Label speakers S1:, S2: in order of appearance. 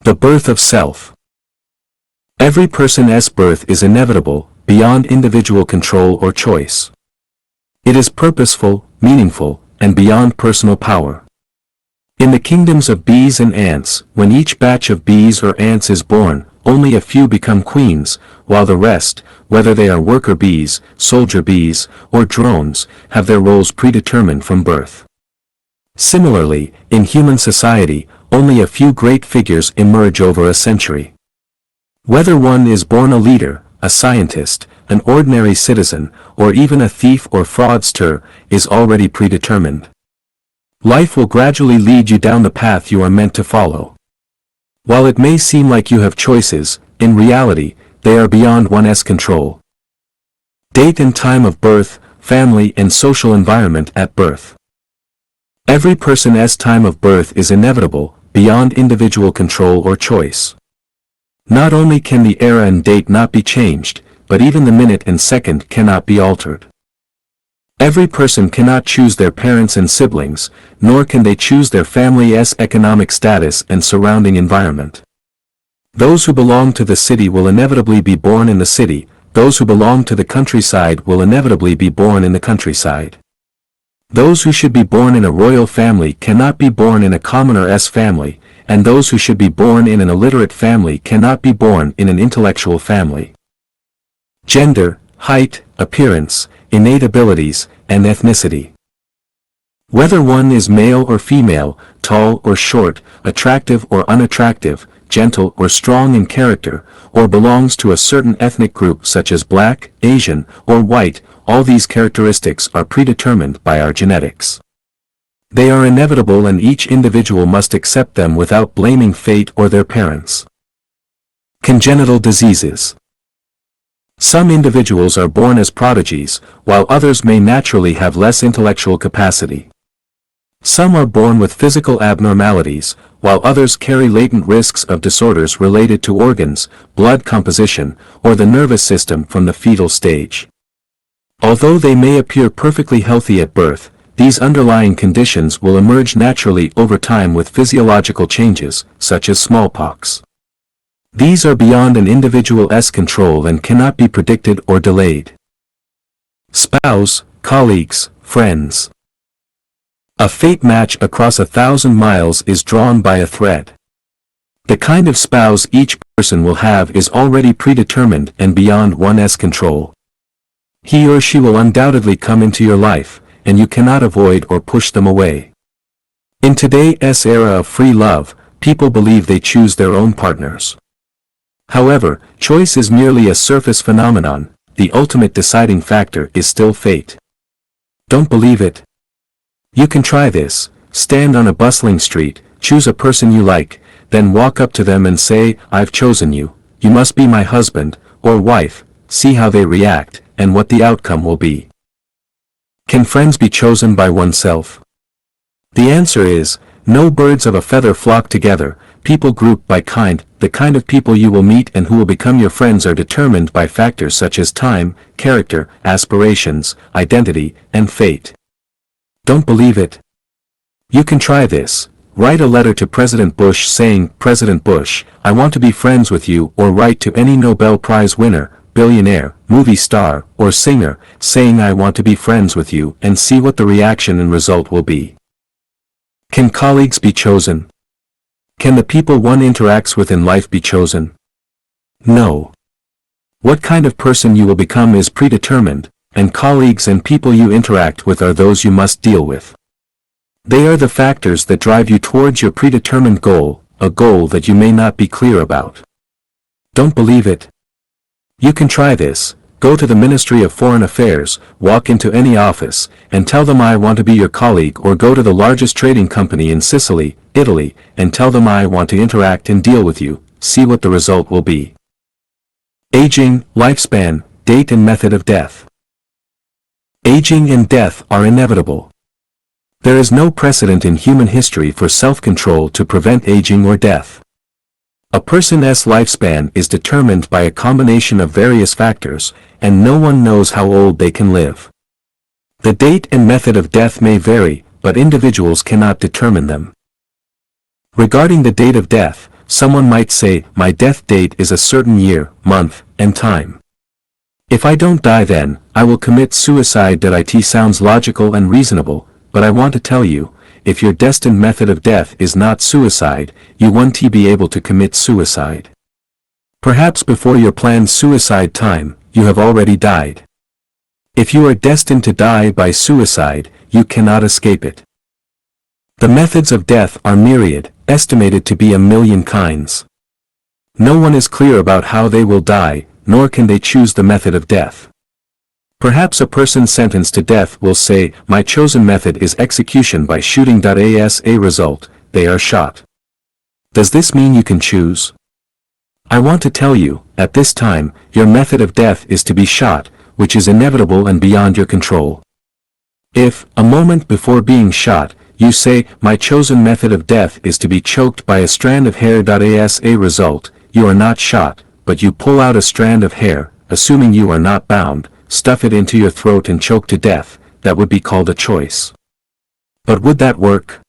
S1: The birth of self. Every person's birth is inevitable, beyond individual control or choice. It is purposeful, meaningful, and beyond personal power. In the kingdoms of bees and ants, when each batch of bees or ants is born, only a few become queens, while the rest, whether they are worker bees, soldier bees, or drones, have their roles predetermined from birth. Similarly, in human society, only a few great figures emerge over a century. Whether one is born a leader, a scientist, an ordinary citizen, or even a thief or fraudster, is already predetermined. Life will gradually lead you down the path you are meant to follow. While it may seem like you have choices, in reality, they are beyond one's control. Date and time of birth, family and social environment at birth. Every person's time of birth is inevitable, beyond individual control or choice. Not only can the era and date not be changed, but even the minute and second cannot be altered. Every person cannot choose their parents and siblings, nor can they choose their family's economic status and surrounding environment. Those who belong to the city will inevitably be born in the city, those who belong to the countryside will inevitably be born in the countryside. Those who should be born in a royal family cannot be born in a commoner's family, and those who should be born in an illiterate family cannot be born in an intellectual family. Gender, height, appearance, innate abilities, and ethnicity. Whether one is male or female, tall or short, attractive or unattractive, gentle or strong in character, or belongs to a certain ethnic group such as black, Asian, or white, all these characteristics are predetermined by our genetics. They are inevitable and each individual must accept them without blaming fate or their parents. Congenital diseases. Some individuals are born as prodigies, while others may naturally have less intellectual capacity. Some are born with physical abnormalities, while others carry latent risks of disorders related to organs, blood composition, or the nervous system from the fetal stage. Although they may appear perfectly healthy at birth, these underlying conditions will emerge naturally over time with physiological changes, such as smallpox. These are beyond an individual's control and cannot be predicted or delayed. Spouse, colleagues, friends. A fate match across 1,000 miles is drawn by a thread. The kind of spouse each person will have is already predetermined and beyond one's control. He or she will undoubtedly come into your life, and you cannot avoid or push them away. In today's era of free love, people believe they choose their own partners. However, choice is merely a surface phenomenon, the ultimate deciding factor is still fate. Don't believe it? You can try this: stand on a bustling street, choose a person you like, then walk up to them and say, "I've chosen you, you must be my husband, or wife," see how they react, and what the outcome will be. Can friends be chosen by oneself? The answer is, no. Birds of a feather flock together, people group by kind. The kind of people you will meet and who will become your friends are determined by factors such as time, character, aspirations, identity, and fate. Don't believe it? You can try this. Write a letter to President Bush saying, "President Bush, I want to be friends with you," or write to any Nobel Prize winner, billionaire, movie star, or singer, saying, "I want to be friends with you," and see what the reaction and result will be. Can colleagues be chosen? Can the people one interacts with in life be chosen? No. What kind of person you will become is predetermined, and colleagues and people you interact with are those you must deal with. They are the factors that drive you towards your predetermined goal, a goal that you may not be clear about. Don't believe it? You can try this. Go to the Ministry of Foreign Affairs, walk into any office, and tell them, "I want to be your colleague," or go to the largest trading company in Sicily, Italy, and tell them, "I want to interact and deal with you," see what the result will be. Aging, lifespan, date and method of death. Aging and death are inevitable. There is no precedent in human history for self-control to prevent aging or death. A person's lifespan is determined by a combination of various factors, and no one knows how old they can live. The date and method of death may vary, but individuals cannot determine them. Regarding the date of death, someone might say, my death date is a certain year, month, and time. If I don't die then, I will commit suicide. It sounds logical and reasonable, but I want to tell you, if your destined method of death is not suicide, you won't be able to commit suicide. Perhaps before your planned suicide time, you have already died. If you are destined to die by suicide, you cannot escape it. The methods of death are myriad, estimated to be 1,000,000 kinds. No one is clear about how they will die, nor can they choose the method of death. Perhaps a person sentenced to death will say, my chosen method is execution by shooting. As a result, they are shot. Does this mean you can choose? I want to tell you, at this time, your method of death is to be shot, which is inevitable and beyond your control. If, a moment before being shot, you say, my chosen method of death is to be choked by a strand of hair. As a result, you are not shot, but you pull out a strand of hair, assuming you are not bound, stuff it into your throat and choke to death. That would be called a choice. But would that work?